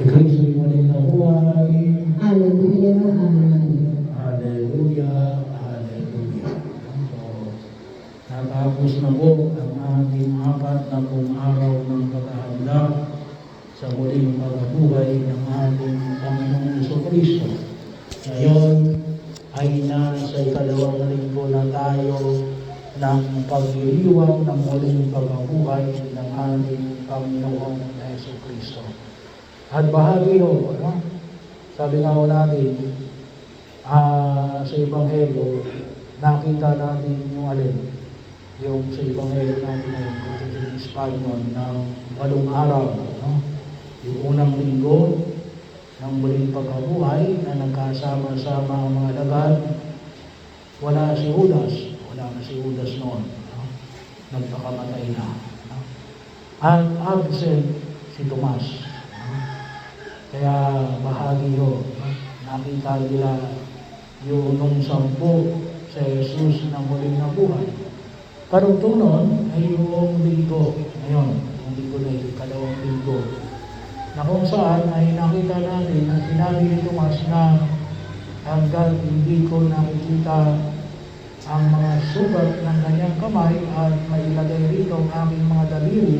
Si Kristo'y muling nabuhay. Hallelujah, amen. Hallelujah, hallelujah. So, natapos na po ang ating 40 araw ng paghahanda sa muling pagkabuhay ng ating Panginoong Jesucristo. Ngayon ay nasa ikalawang linggo na tayo ng pagdiriwang ng muling pagkabuhay ng ating Panginoong Jesucristo. At bahagi ho, sabi nga ho natin, sa Ebanghelyo, nakita natin yung alin, yung sa Ebanghelyo natin ngayon, kung yung Espanyol, ng 8 araw, yung unang linggo ng muling pagkabuhay na nagkasama-sama ang mga alagad. Wala si Judas, wala na si Judas noon, nagpakamatay na. At absent si Tomas. Kaya bahagi ho, nakita nila yung nung 10 sa Jesus na muling nabuhay. Karugtong noon ay yung linggo, ngayon, yung linggo na ito, ikalawang linggo, na kung saan ay nakita natin na sinabi ni Tomas na hanggang hindi ko nakikita ang mga sugat ng kanyang kamay at mailagay rito ang aking mga daliri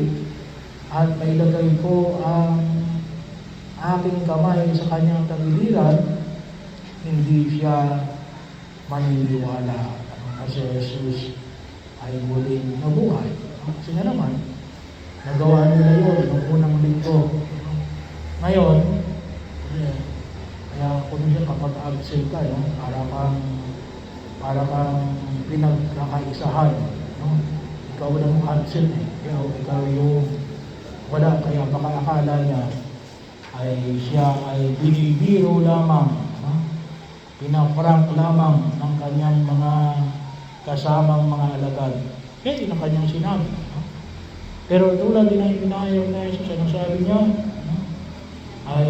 at mailagay ko ang aking kamay sa kanyang tagiliran, hindi siya maniniwala kasi Jesus ay muling nabuhay. Kasi nga naman, nagawa nila yun noong unang linggo. Ngayon, kaya kung siya kapag absent ka, para kang pinagkakaisahan. Ikaw lang absent ikaw yung wala, kaya baka akala niya ay siya ay binibiro lamang, pinaprank lamang ng kanyang mga kasamang mga alagad. Kaya yun ang kanyang sinabi. Pero tulad din ang pinayag na Jesus, anong sabi niya? Ay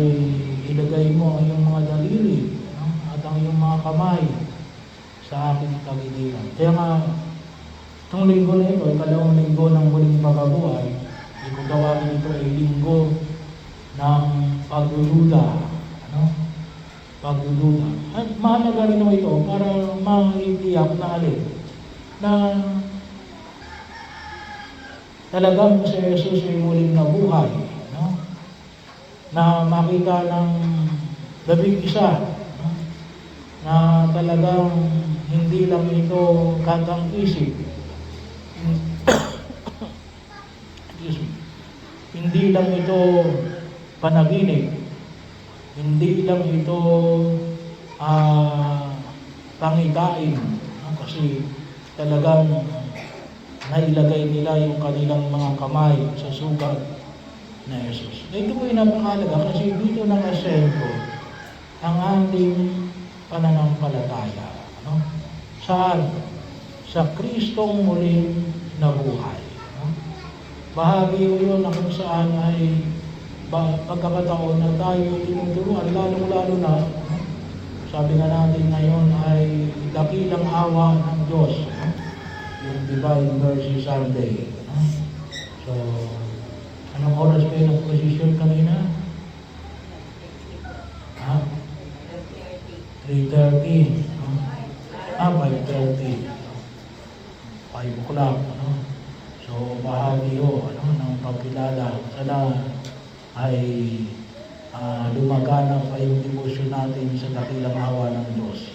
ilagay mo ang iyong mga daliri at ang iyong mga kamay sa aking tagiliran. Kaya nga, itong linggo na ito, ikalawang linggo ng muling pagkabuhay, kung tawagin ito ay linggo ng pagdududa. Pagdududa. At mahalaga rin ito para maitiyak na alin na talagang si Jesus ay muling nabuhay. Na makita ng 11 na talagang hindi lang ito katang-isip. Hindi lang ito panaginip. Hindi lang ito pangitain. Kasi talagang nailagay nila yung kanilang mga kamay sa sugat na Jesus. Ito po yung napakalaga kasi dito nakasentro ang ating pananampalataya. Saan? Sa Kristong muling nabuhay. Bahagi ko yun na kung saan ay pagkakataon na tayo tinuturuan, lalong-lalo na, sabi nga natin ngayon ay dakilang awa ng Diyos. Yung Divine Mercy Sunday. So, anong oras kayo nag-position kanina? 3:30. 5:30. 5 o'clock. So, bahagi ho ng pagkilala. Sana ay lumaganap ay yung devotion natin sa dakilang awa ng Diyos.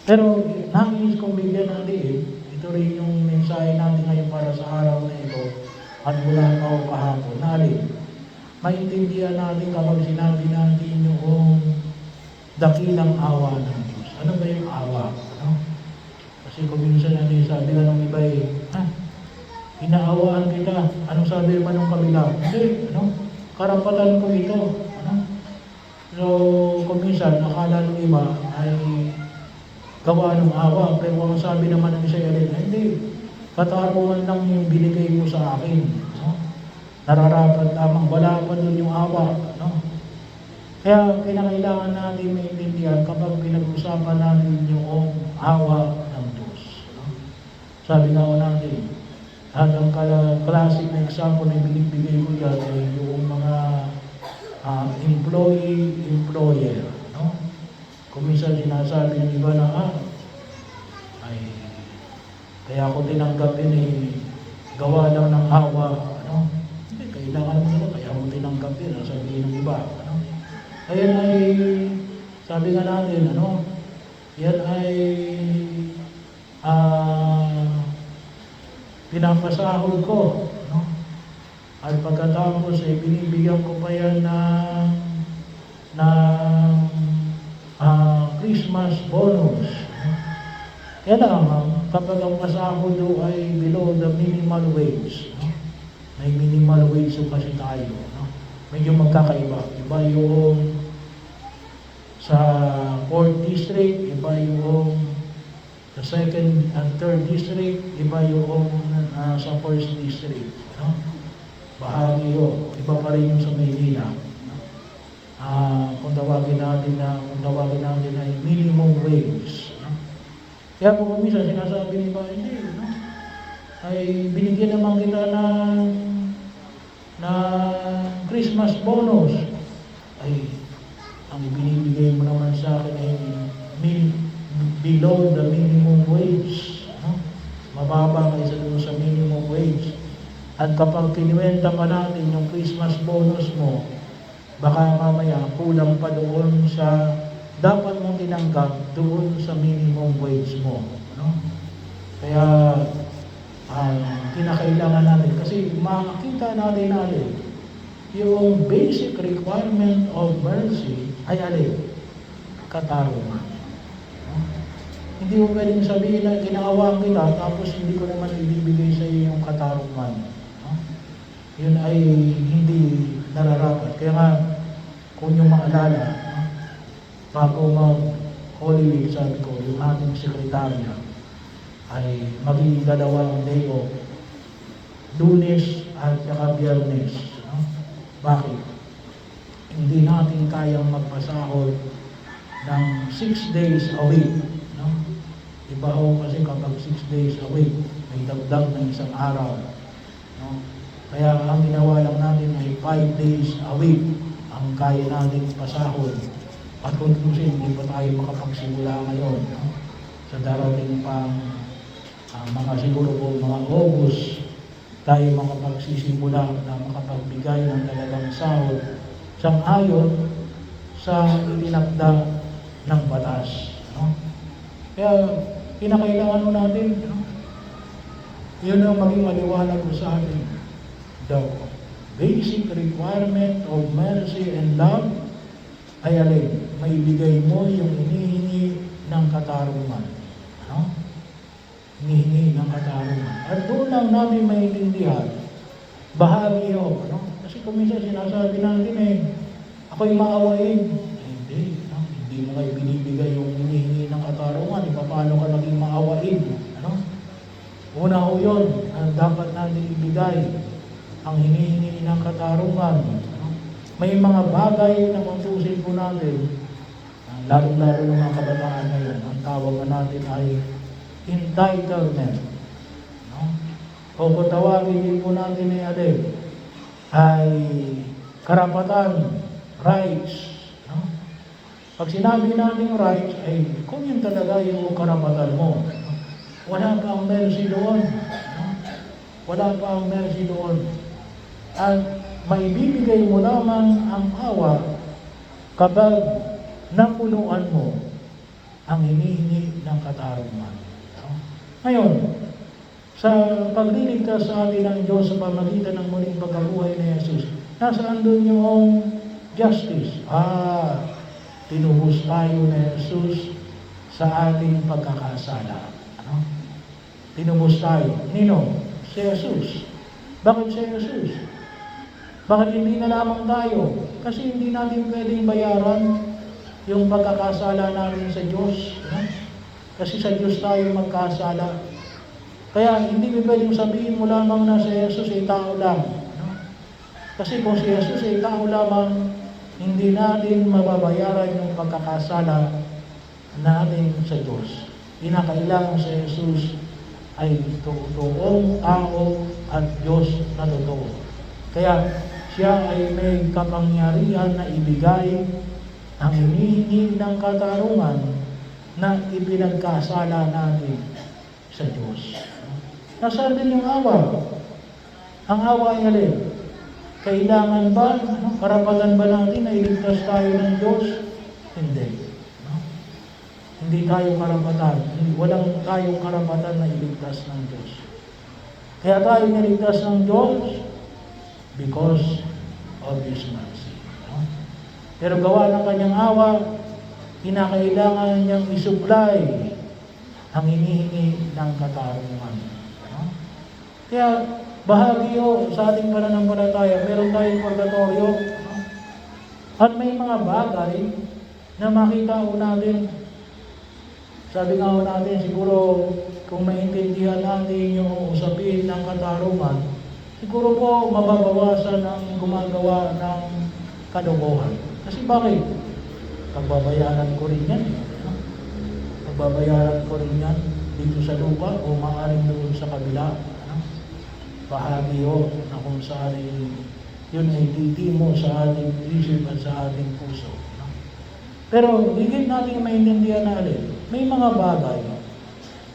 Pero, nangis kong bigyan natin, ito rin yung mensahe natin ngayon para sa araw na ito at mula pa o kahapon. Nalin, maintindihan natin kapag sinabi natin yung dakilang awa ng Diyos. Ano ba yung awa? Kasi kung minsan natin sabi nga ng iba inaawaan kita. Anong sabi ba ng kabila? Hindi, karapatan ko ito. So, kung minsan, akala ng iba ay gawa ng awa. Pero ang sabi naman ng isa rin, hindi, katarungan lang yung binigay mo sa akin. Nararapat lamang, wala pa dun yung awa. Kaya kinakailangan natin maintindihan kapag pinag-usapan natin yung awa ng Diyos. Sabi nga natin, at ang classic na example na binibigay ko dyan ay yung mga employee-employer. No? Kung minsan sinasabi ng iba na, ay, kaya ako tinanggapin gawa lang ng awa. Ano? Hindi, kailangan mo nila, kaya mo tinanggapin, sabihin ng iba. Ano? Ayan ay, sabi nga natin, yan ay, pinapasahod ko. No? At pagkatapos ay binibigyan ko pa yan ng Christmas bonus. Kaya lang, kapag ang pasahod do ay below the minimal wage, may minimal wage kasi tayo. Medyo magkakaiba. Iba yung sa 4th district, iba yung sa 2nd and 3rd district, iba yung sa 1st district. Bahagi yun. Iba pa rin yung sa Maynila. Kung tawagin natin ay minimum wage. Kaya kung minsan sinasabi ni ba, hindi, ay binigyan naman kita na Christmas bonus. Ay, ang ibinibigay mo naman sa akin ay below the minimum wage. Mababa kaysa doon sa minimum wage. At kapag kinuwenta pa natin yung Christmas bonus mo, baka mamaya kulang pa doon sa dapat mong tinanggap doon sa minimum wage mo. Kaya, kinakailangan natin. Kasi makikita natin yung basic requirement of mercy ay katarungan. Hindi mo pwedeng sabihin na ginaawa kita tapos hindi ko naman ibibigay sa iyo yung katarungan. Yun ay hindi nararapat. Kaya nga, kung yung maalala, bago mag-Holy Week, sabi ko, yung ating sekretarya ay magiging 2 day off, Lunes at saka Biyernes. Bakit? Hindi natin kayang magpasahod ng 6 days a week. Iba ho kasi kapag 6 days a week, may dagdag ng isang araw. Kaya ang ginawa lang natin ay 5 days a week ang kaya natin pasahod. At kung hindi pa tayo makapagsimula ngayon, sa darating pang mga siguro po mga August, tayo makapagsisimula na makapagbigay ng talagang sahod sang-ayon sa itinakda ng batas. Kaya kinakailangan natin, yun ang maging maliwanag ko sa atin. The basic requirement of mercy and love ay maibigay mo yung hinihingi ng katarungan. Hinihingi ng katarungan. At doon lang namin maintindihan, bahagi yun. Kasi kung minsan sinasabi natin ako'y maawain. Hindi mo kayo binibigay yung hinihingi ng katarungan. Paano ka naging maawain? Una ho yun, dapat natin ibigay ang hinihingi ng katarungan. May mga bagay na matusin po natin, lalo-lalo ng mga kabataan ngayon, ang tawag natin ay entitlement. O kung tawagin din po natin ay karapatan, rights. Pag sinabi natin rights, ay kung yun talaga yung karapatan mo, wala pa ang mercy doon. Wala pa ang mercy doon. At maibibigay mo lamang ang awa kapag napunuan mo ang hinihingi ng katarungan. Ngayon, sa pagliligtas sa atin ng Diyos sa pamagitan ng muling pagkabuhay ni Jesus, nasaan doon yung justice? Tinubos tayo ni Jesus sa ating pagkakasala. Tinubos tayo. Nino? Si Jesus. Bakit si Jesus? Bakit hindi na lamang tayo? Kasi hindi natin pwedeng bayaran yung pagkakasala natin sa Diyos. Kasi sa Diyos tayo magkasala. Kaya hindi mo pwedeng sabihin mo lamang na si Jesus ay tao lang. Kasi kung si Jesus ay tao lamang, hindi natin mababayaran yung pagkakasala natin sa Diyos. Kinakailangan si Jesus ay totoong tao at Diyos na totoo. Kaya siya ay may kapangyarihan na ibigay ang hinihingi ng katarungan na ipinagkasala natin sa Diyos. Nasaan din yung awa? Ang awa ay alin? Kailangan ba, karapatan ba natin na iligtas tayo ng Diyos? Hindi. Hindi tayo karapatan. Walang tayong karapatan na iligtas ng Diyos. Kaya tayo niligtas ng Diyos because of His mercy. Pero gawa ng kanyang awa, kinakailangan niyang isupply ang hinihingi ng katarungan. Kaya bahagi sa ating pananampalataya, meron tayong purgatorio. At may mga bagay na makita natin. Sabi nga natin, siguro kung maintindihan natin yung usapin ng katarungan, siguro po mababawasan ang gumagawa ng kalokohan. Kasi bakit? Pagbabayaran ko rin yan. Pagbabayaran ko rin yan dito sa lupa o maaaring doon sa kabila. Bahagi na kung saan yun ay titimo sa ating isip at sa ating puso. Pero higit natin maintindihan na alin, may mga bagay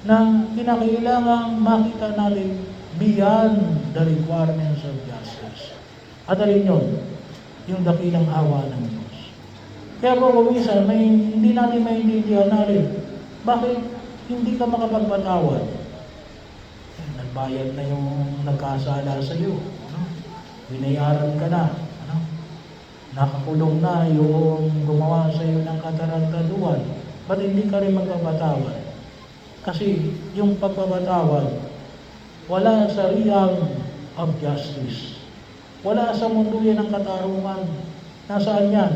na kinakailangang makita natin beyond the requirements of justice. At alin yun? Yung dakilang awa ng Diyos. Kaya po minsan, hindi natin maintindihan na alin, bakit hindi ka makapagpatawad? Nagbayad na yung nagkasala sa iyo. Binayaran ka na. Nakakulong na yung gumawa sa iyo ng katarantaduhan. Ba't hindi ka rin magpapatawad? Kasi yung pagpapatawad, wala sa realm of justice. Wala sa mundo yan ng katarungan. Nasaan yan?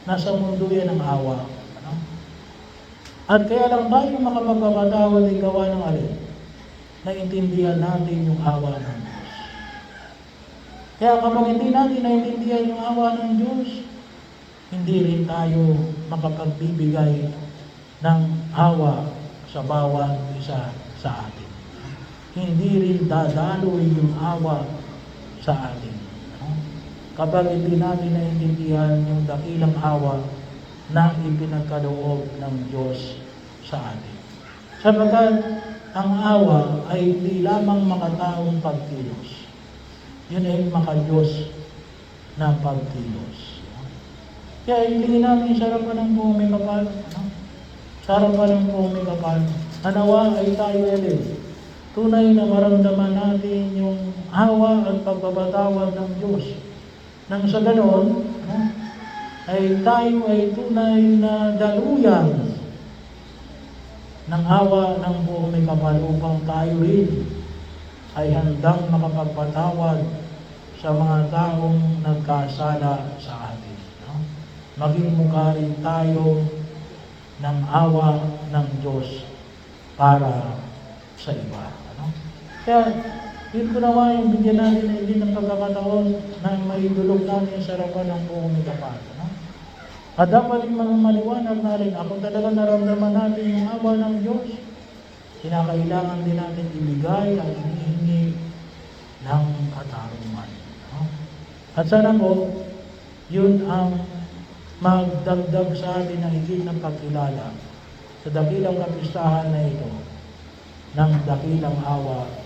Nasa mundo yan ng awa. At kaya lang tayo makapagpapatawad ay gawa ng alin? Naintindihan natin yung awa ng Diyos. Kaya kapag hindi natin naintindihan yung awa ng Diyos, hindi rin tayo makapagbibigay ng awa sa bawat isa sa atin. Hindi rin dadaloy yung awa sa atin. Kapag hindi natin naintindihan yung dakilang awa na ipinagkaloob ng Diyos sa atin. Sapagkat ang awa ay hindi lamang makataong pagkilos. Yun ay maka-Diyos na pagkilos. Kaya hilingin namin sa harapan ng buong may kapal. Sa harapan ng buong may kapal. Anawa ay tayo alin. Tunay na maramdaman natin yung awa at pagpapatawad ng Diyos. Nang sa ganon, ay tayo ay tunay na daluyan ng awa ng buong may kapal upang tayo rin ay handang makapagpatawad sa mga taong nagkasala sa atin. Maging mukha rin tayo ng awa ng Diyos para sa iba. Kaya, yun po naman yung bigyan natin ay din ng pagkakataon na maidulog natin sa harapan ng buong may kapal. At dapat rin mga maliwanag na rin, kung talaga naramdaman natin yung awa ng Diyos, kinakailangan din natin ibigay ang hinihingi ng katarungan. At sana po, yun ang magdagdag sa atin ng higit ng pagkilala sa dakilang kapistahan na ito ng dakilang awa